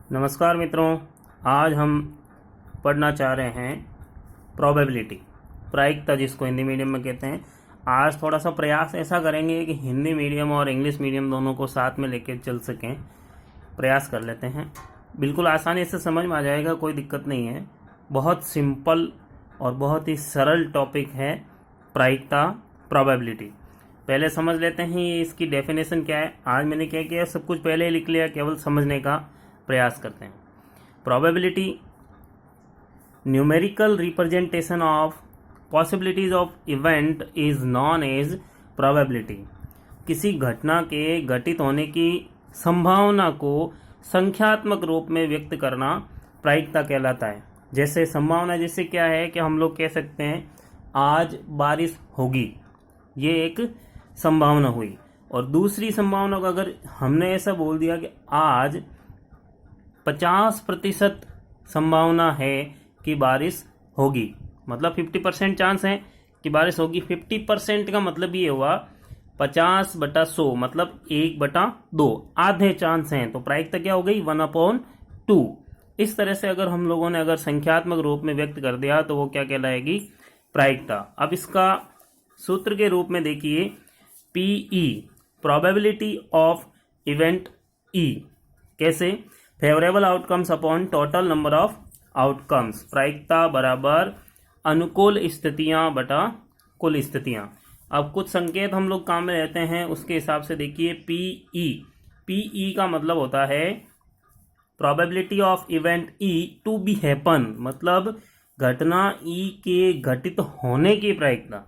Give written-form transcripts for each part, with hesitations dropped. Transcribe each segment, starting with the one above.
नमस्कार मित्रों, आज हम पढ़ना चाह रहे हैं प्रोबेबिलिटी, प्रायिकता जिसको हिंदी मीडियम में कहते हैं। आज थोड़ा सा प्रयास ऐसा करेंगे कि हिंदी मीडियम और इंग्लिश मीडियम दोनों को साथ में लेकर चल सकें। प्रयास कर लेते हैं। बिल्कुल आसानी से समझ में आ जाएगा, कोई दिक्कत नहीं है। बहुत सिंपल और बहुत ही सरल टॉपिक है प्रायिकता, प्रोबेबिलिटी। पहले समझ लेते हैं इसकी डेफिनेशन क्या है। आज मैंने क्या किया, सब कुछ पहले ही लिख लिया, केवल समझने का प्रयास करते हैं। Probability numerical representation of possibilities of event is known as probability. किसी घटना के घटित होने की संभावना को संख्यात्मक रूप में व्यक्त करना प्रायिकता कहलाता है। जैसे संभावना जैसे क्या है कि हम लोग कह सकते हैं आज बारिश होगी, ये एक संभावना हुई। और दूसरी संभावना को अगर हमने ऐसा बोल दिया कि आज 50% संभावना है कि बारिश होगी, मतलब 50% चांस है कि बारिश होगी। 50% का मतलब ये हुआ 50/100, मतलब 1/2, आधे चांस हैं। तो प्रायिकता क्या हो गई, 1/2। इस तरह से अगर हम लोगों ने अगर संख्यात्मक रूप में व्यक्त कर दिया तो वो क्या कहलाएगी, प्रायिकता। अब इसका सूत्र के रूप में देखिए, PE, probability of event E। कैसे, favourable outcomes upon total number of outcomes. प्रायिकता बराबर अनुकूल स्थितियां बटा कुल स्थितियां। अब कुछ संकेत हम लोग काम में लेते हैं, उसके हिसाब से देखिए। PE का मतलब होता है probability of event E to be happen, मतलब घटना E के घटित होने की प्रायिकता।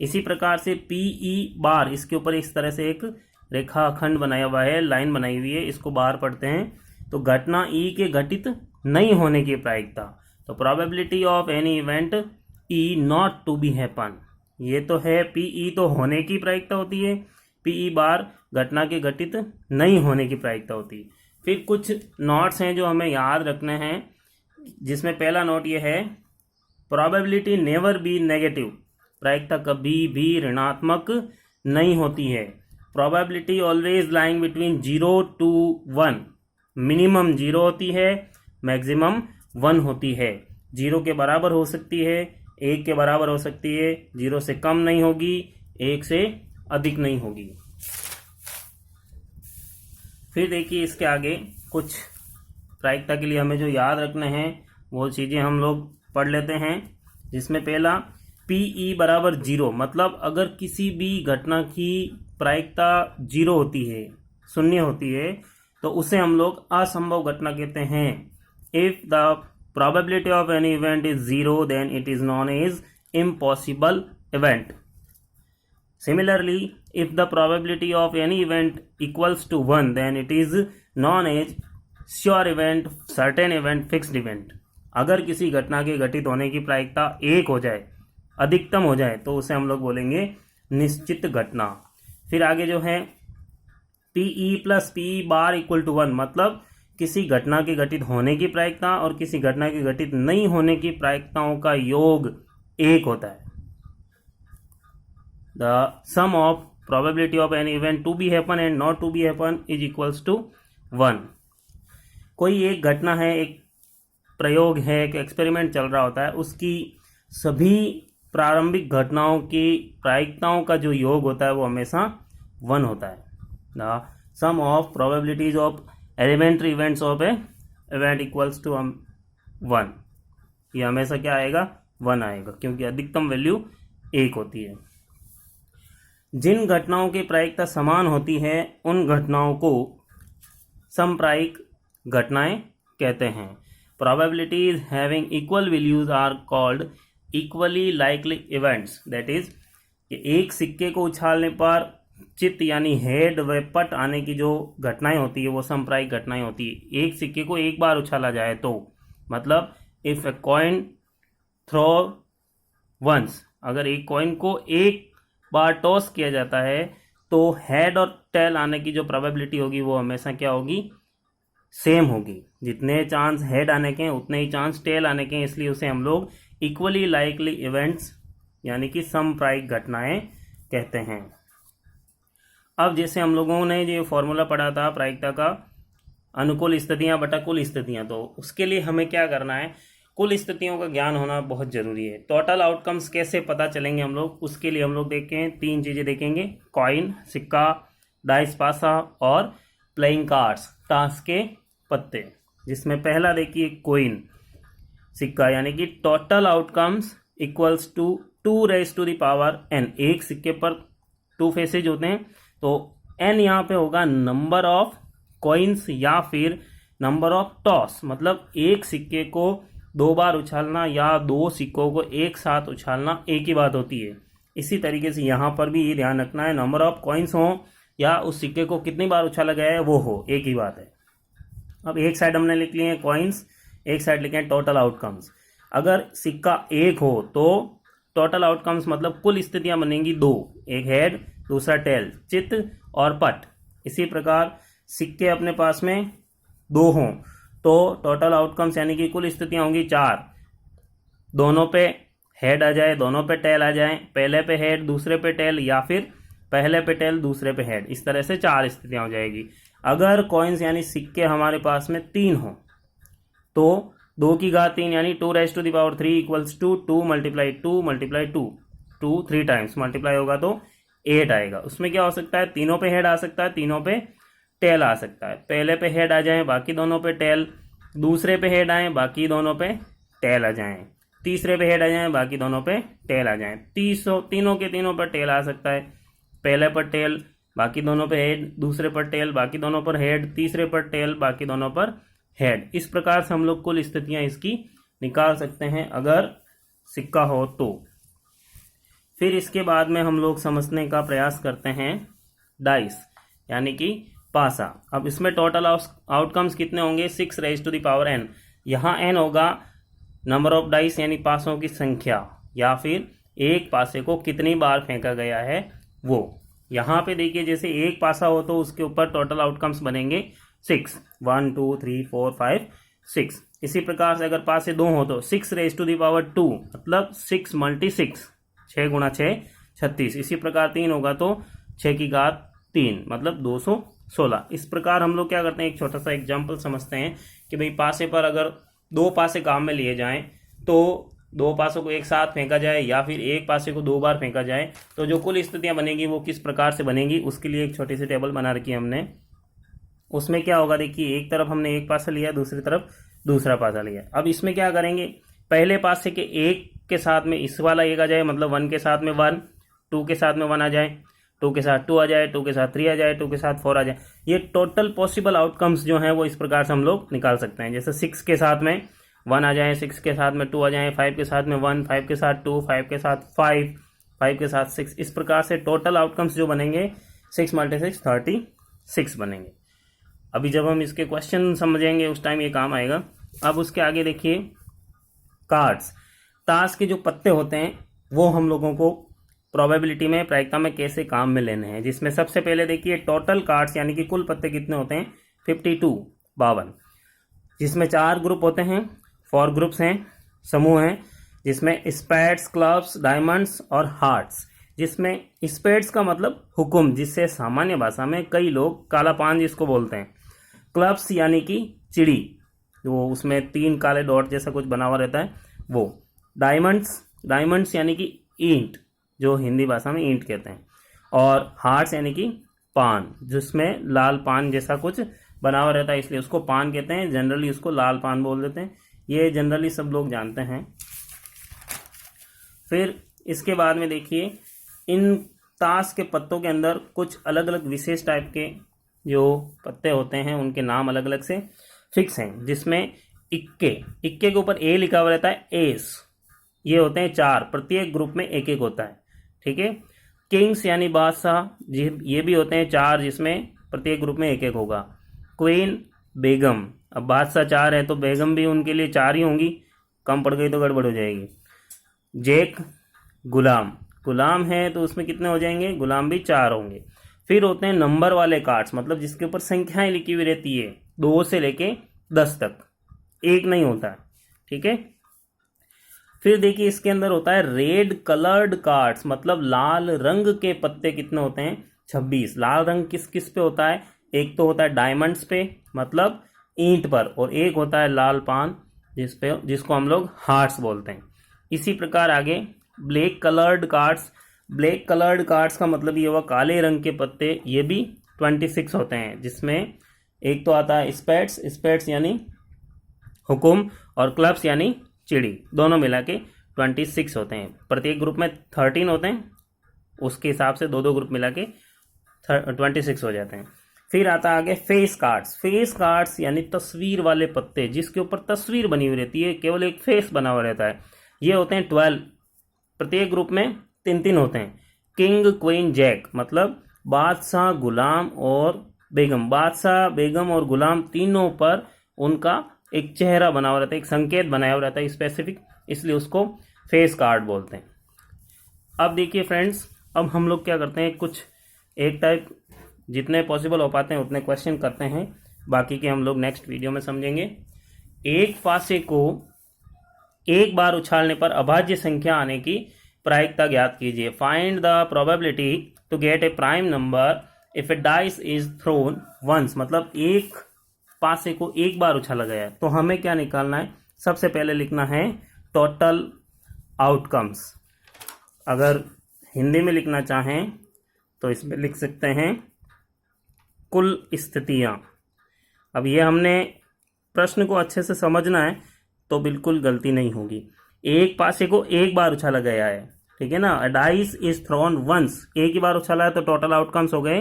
इसी प्रकार से PE बार, इसके ऊपर इस तरह से एक रेखाखंड बनाया हुआ है, लाइन बनाई हुई है, इसको बार पढ़ते हैं तो घटना E के घटित नहीं होने की प्रायिकता। तो probability of any event E not to be happen, ये तो है। PE तो होने की प्रायिकता होती है, PE बार घटना के घटित नहीं होने की प्रायिकता होती है। फिर कुछ नोट्स हैं जो हमें याद रखने हैं, जिसमें पहला नोट ये है, प्रोबेबिलिटी नेवर बी नेगेटिव। प्रायिकता कभी भी ऋणात्मक नहीं होती है। Probability always lying between 0 to 1, minimum 0 होती है, मैक्सिमम 1 होती है। 0 के बराबर हो सकती है, 1 के बराबर हो सकती है, 0 से कम नहीं होगी, 1 से अधिक नहीं होगी। फिर देखिए इसके आगे कुछ प्रायिकता के लिए हमें जो याद रखने हैं वो चीज़ें हम लोग पढ़ लेते हैं। जिसमें पहला, PE बराबर 0, मतलब अगर किसी भी घटना की प्रायिकता 0 होती है, शून्य होती है, तो उसे हम लोग असंभव घटना कहते हैं। If the probability of any event is 0 then it is known as impossible event. Similarly, if the probability of any event equals to 1 then it is known as sure event, certain event, fixed event. अगर किसी घटना के घटित होने की प्रायिकता 1 हो जाए, अधिकतम हो जाए, तो उसे हम लोग बोलेंगे निश्चित घटना। फिर आगे जो है, PE plus PE bar equal to 1, मतलब किसी घटना के घटित होने की प्रायिकता और किसी घटना के घटित नहीं होने की प्रायिकताओं का योग 1 होता है। The sum of probability of an event to be happen and not to be happen is equals to 1। कोई एक घटना है, एक प्रयोग है, एक एक्सपेरिमेंट चल रहा होता है, उसकी सभी प्रारंभिक घटनाओं की प्रायिकताओं का जो योग होता है वो हमेशा 1 होता है। The sum of probabilities of elementary events of a event equals to 1। ये हमेशा क्या आएगा, 1 आएगा, क्योंकि अधिकतम वैल्यू 1 होती है। जिन घटनाओं की प्रायिकता समान होती है उन घटनाओं को समप्रायिक घटनाएं कहते हैं। Probabilities having equal values are called equally likely events. That is, एक सिक्के को उछालने पर चित यानी हेड व पट आने की जो घटनाएं होती है वो समप्रायिक घटनाएं होती है। एक सिक्के को एक बार उछाला जाए तो, मतलब if a coin throw once, अगर एक कॉइन को एक बार टॉस किया जाता है तो हेड और टेल आने की जो प्रोबेबिलिटी होगी वो हमेशा क्या होगी, सेम होगी। जितने चांस हेड आने के हैं उतने ही चांस टेल आने के हैं, इसलिए उसे हम लोग इक्वली लाइकली इवेंट्स यानी कि समप्रायिक घटनाएं कहते हैं। अब जैसे हम लोगों ने जो फॉर्मूला पढ़ा था प्रायिकता का, अनुकूल स्थितियां बटा कुल स्थितियां। तो उसके लिए हमें क्या करना है, कुल स्थितियों का ज्ञान होना बहुत जरूरी है। टोटल आउटकम्स कैसे पता चलेंगे हम लोग, उसके लिए हम लोग देखें 3 चीजें देखेंगे, कॉइन सिक्का, डाइस पासा और प्लेइंग कार्ड्स ताश के पत्ते। जिसमें पहला देखिए कॉइन सिक्का, यानी कि total outcomes equals to 2 raise to the power n। एक सिक्के पर 2 फेसेज होते हैं, तो n यहाँ पे होगा नंबर ऑफ कॉइन्स या फिर नंबर ऑफ टॉस, मतलब एक सिक्के को 2 बार उछालना या 2 सिक्कों को एक साथ उछालना एक ही बात होती है। इसी तरीके से यहाँ पर भी ये ध्यान रखना है, नंबर ऑफ कॉइन्स हो या उस सिक्के को कितनी बार उछाला गया है वो हो, एक ही बात है। अब एक साइड हमने लिख लिए हैं कॉइन्स, एक साइड लिखे हैं टोटल आउटकम्स। अगर सिक्का 1 हो तो टोटल आउटकम्स मतलब कुल स्थितियां बनेंगी 2, एक हेड दूसरा टेल, चित और पट। इसी प्रकार सिक्के अपने पास में 2 हों तो टोटल आउटकम्स यानी कि कुल स्थितियां होंगी 4, दोनों पे हेड आ जाए दोनों पे टेल आ जाए, पहले पे हेड दूसरे पे टेल या फिर पहले पे टेल दूसरे पे हेड, इस तरह से 4 स्थितियां हो जाएगी। अगर कॉइन्स यानी सिक्के हमारे पास में 3 हो तो 2 की घात 3 यानी 2 raise to the power 3 equals to 2 multiply 2 multiply 2, 2 3 times multiply होगा तो 8 आएगा। उसमें क्या हो सकता है, तीनों पे हेड आ सकता है, तीनों पे टेल आ सकता है। पहले पे हेड आ जाए बाकी दोनों पे टेल, दूसरे पे हेड आए बाकी दोनों पे टेल आ जाएं, तीसरे पे हेड आ जाए बाकी दोनों पे टेल आ जाएं, तीनों के तीनों पर टेल आ सकता है। पहले पर टेल बाकी दोनों पे हेड, दूसरे पर टेल बाकी दोनों पर हेड, तीसरे पर टेल बाकी दोनों पर हेड। इस प्रकार से हम लोग कुल स्थितियां इसकी निकाल सकते हैं अगर सिक्का हो तो। फिर इसके बाद में हम लोग समझने का प्रयास करते हैं डाइस यानी कि पासा। अब इसमें टोटल आउटकम्स कितने होंगे, 6 raise to the power n। यहाँ n होगा नंबर ऑफ डाइस यानी पासों की संख्या, या फिर एक पासे को कितनी बार फेंका गया है वो। यहाँ पे देखिए जैसे एक पासा हो तो उसके ऊपर टोटल आउटकम्स बनेंगे 6, 1 2 3 4 5 6। इसी प्रकार से अगर पासे 2 हो तो 6 रेज टू द पावर 2 मतलब 6 मल्टी 6, 6 गुणा 6 36। इसी प्रकार 3 होगा तो 6 की घात 3 मतलब 216। इस प्रकार हम लोग क्या करते हैं, एक छोटा सा एग्जाम्पल समझते हैं कि भाई पासे पर अगर 2 पासे काम में लिए जाएं तो 2 पासों को एक साथ फेंका जाए या फिर एक पासे को 2 बार फेंका जाए तो जो कुल स्थितियां बनेगी वो किस प्रकार से बनेगी, उसके लिए एक छोटी सी टेबल बना रखी है हमने। उसमें क्या होगा देखिए, एक तरफ हमने एक पासा लिया, दूसरी तरफ दूसरा पासा लिया। अब इसमें क्या करेंगे, पहले पासे के एक के साथ में इस वाला एक आ जाए, मतलब 1 के साथ में 1, 2 के साथ में 1 आ जाए, 2 के साथ 2 आ जाए, 2 के साथ 3 आ जाए, 2 के साथ 4 आ जाए। ये टोटल पॉसिबल आउटकम्स जो हैं वो इस प्रकार से हम लोग निकाल सकते हैं। जैसे 6 के साथ में 1 आ जाए, 6 के साथ में 2 आ जाए, 5 के साथ में 1, 5 के साथ 2, 5 के साथ 5, 5 के साथ 6। इस प्रकार से टोटल आउटकम्स जो बनेंगे 6 × 6 36 बनेंगे। अभी जब हम इसके क्वेश्चन समझेंगे उस टाइम ये काम आएगा। अब उसके आगे देखिए कार्ड्स, ताश के जो पत्ते होते हैं वो हम लोगों को प्रोबेबिलिटी में प्रायिकता में कैसे काम में लेने हैं। जिसमें सबसे पहले देखिए टोटल कार्ड्स यानी कि कुल पत्ते कितने होते हैं, 52, जिसमें 4 ग्रुप होते हैं, 4 ग्रुप्स हैं, समूह हैं, जिसमें स्पेड्स, क्लब्स, डायमंड्स और हार्ट्स। जिसमें स्पेड्स का मतलब हुक्म, जिससे सामान्य भाषा में कई लोग काला पान जिसको बोलते हैं। क्लब्स यानी कि चिड़ी, वो उसमें 3 काले डॉट जैसा कुछ बना हुआ रहता है वो। डायमंड्स यानी कि ईंट, जो हिंदी भाषा में ईंट कहते हैं। और हार्ट्स यानी कि पान, जिसमें लाल पान जैसा कुछ बना हुआ रहता है इसलिए उसको पान कहते हैं। जनरली उसको लाल पान बोल देते हैं, ये जनरली सब लोग जानते हैं। फिर इसके बाद में देखिए इन ताश के पत्तों के अंदर कुछ अलग अलग विशेष टाइप के जो पत्ते होते हैं उनके नाम अलग अलग से फिक्स हैं। जिसमें इक्के के ऊपर ए लिखा हुआ रहता है, एस, ये होते हैं 4, प्रत्येक ग्रुप में एक एक होता है, ठीक है। किंग्स यानी बादशाह, ये भी होते हैं 4, जिसमें प्रत्येक ग्रुप में एक एक होगा। क्वीन, बेगम, अब बादशाह 4 है तो बेगम भी उनके लिए 4 ही होंगी, कम पड़ गई तो गड़बड़ हो जाएगी। जेक, गुलाम है तो उसमें कितने हो जाएंगे, गुलाम भी 4 होंगे। फिर होते हैं नंबर वाले कार्ड्स, मतलब जिसके ऊपर संख्याएं लिखी हुई रहती है 2 से लेके 10 तक, 1 नहीं होता है, ठीक है। फिर देखिए इसके अंदर होता है रेड कलर्ड कार्ड्स, मतलब लाल रंग के पत्ते कितने होते हैं, 26। लाल रंग किस किस पे होता है, एक तो होता है डायमंड्स पे मतलब ईंट पर, और एक होता है लाल पान जिसको हम लोग हार्ट्स बोलते हैं। इसी प्रकार आगे black coloured cards, black coloured cards का मतलब ये हुआ काले रंग के पत्ते, ये भी 26 होते हैं, जिसमें एक तो आता है स्पेड्स, स्पेड्स यानी हुकुम, और क्लब्स यानी चिड़ी, दोनों मिला के 26 होते हैं। प्रत्येक ग्रुप में 13 होते हैं, उसके हिसाब से दो दो ग्रुप मिला के 26 हो जाते हैं। फिर आता है आगे फेस कार्ड्स, फेस कार्ड्स यानी तस्वीर वाले पत्ते जिसके ऊपर तस्वीर बनी हुई रहती है, केवल एक फेस बना हुआ रहता है, ये होते हैं 12। प्रत्येक ग्रुप में 3 होते हैं। किंग क्वीन जैक मतलब बादशाह गुलाम और बेगम, बादशाह बेगम और गुलाम तीनों पर उनका एक चेहरा बना हुआ रहता है, एक संकेत बनाया हुआ रहता है स्पेसिफिक, इसलिए उसको फेस कार्ड बोलते हैं। अब देखिए फ्रेंड्स, अब हम लोग क्या करते हैं, कुछ एक टाइप जितने पॉसिबल हो पाते हैं उतने क्वेश्चन करते हैं, बाकी के हम लोग नेक्स्ट वीडियो में समझेंगे। एक पासे को एक बार उछालने पर अभाज्य संख्या आने की प्रायिकता ज्ञात कीजिए। Find the probability to get a prime number if a dice is thrown once, मतलब एक पासे को एक बार उछाला गया है, तो हमें क्या निकालना है, सबसे पहले लिखना है टोटल आउटकम्स। अगर हिंदी में लिखना चाहें तो इसमें लिख सकते हैं कुल स्थितियां। अब ये हमने प्रश्न को अच्छे से समझना है तो बिल्कुल गलती नहीं होगी। एक पासे को एक बार उछाला गया है, ठीक है ना, डाइस इज थ्रोन वंस, एक ही बार उछाला है, तो टोटल आउटकम्स हो गए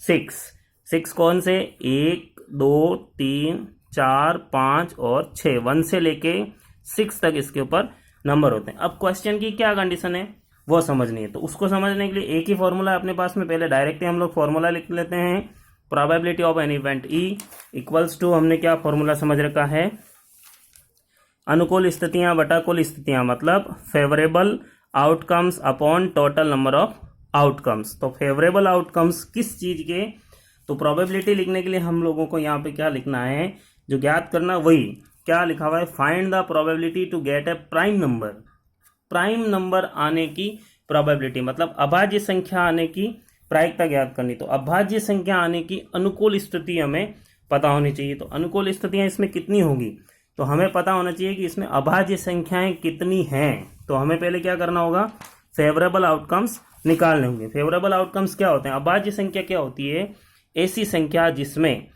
6। 6 कौन से, 1 2 3 4 5 और 6, 1 से लेके 6 तक इसके ऊपर नंबर होते हैं। अब क्वेश्चन की क्या कंडीशन है वो समझनी है, तो उसको समझने के लिए एक ही फॉर्मूला है अपने पास में, पहले डायरेक्ट ही हम लोग फॉर्मूला लिख लेते हैं। Probability of an event E equals to, हमने क्या फॉर्मूला समझ रखा है, अनुकूल स्थितियां बटा कुल स्थितियां, मतलब favourable outcomes upon total number of outcomes. तो फेवरेबल आउटकम्स किस चीज के, तो प्रोबेबिलिटी लिखने के लिए हम लोगों को यहाँ पे क्या लिखना है, जो ज्ञात करना वही क्या लिखा हुआ है, find the probability to get a prime number, prime number आने की प्रोबेबिलिटी मतलब अभाज्य संख्या आने की प्रायिकता ज्ञात करनी। तो अभाज्य संख्या आने की अनुकूल स्थिति हमें पता होनी चाहिए। तो अनुकूल स्थितियां इसमें कितनी होगी, तो हमें पता होना चाहिए कि इसमें अभाज्य संख्याएं कितनी हैं। तो हमें पहले क्या करना होगा, फेवरेबल आउटकम्स निकालने होंगे। फेवरेबल आउटकम्स क्या होते हैं, अभाज्य संख्या क्या होती है, ऐसी संख्या जिसमें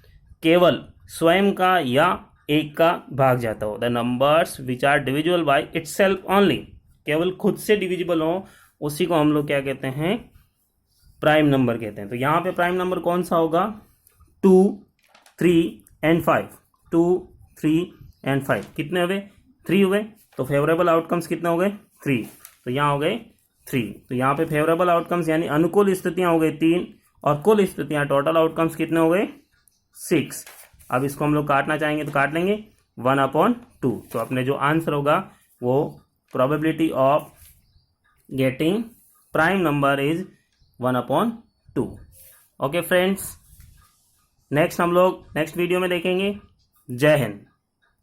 केवल स्वयं का या एक का भाग जाता हो, the numbers which are divisible by itself only, केवल खुद से डिविजिबल हो, उसी को हम लोग क्या कहते हैं, प्राइम नंबर कहते हैं। तो यहाँ पे प्राइम नंबर कौन सा होगा, 2 3 एंड 5, 2 3 एंड 5 कितने हुए, 3 हुए। तो फेवरेबल आउटकम्स कितने हो गए, 3, तो यहाँ हो गए 3। तो यहाँ पे फेवरेबल आउटकम्स यानी अनुकूल स्थितियां हो गई 3, और कुल स्थितियां टोटल आउटकम्स कितने हो गए 6। अब इसको हम लोग काटना चाहेंगे तो काट लेंगे 1/2। तो अपने जो आंसर होगा वो probability of getting prime number is 1/2। Okay friends, next हम लोग नेक्स्ट वीडियो में देखेंगे। जय हिंद।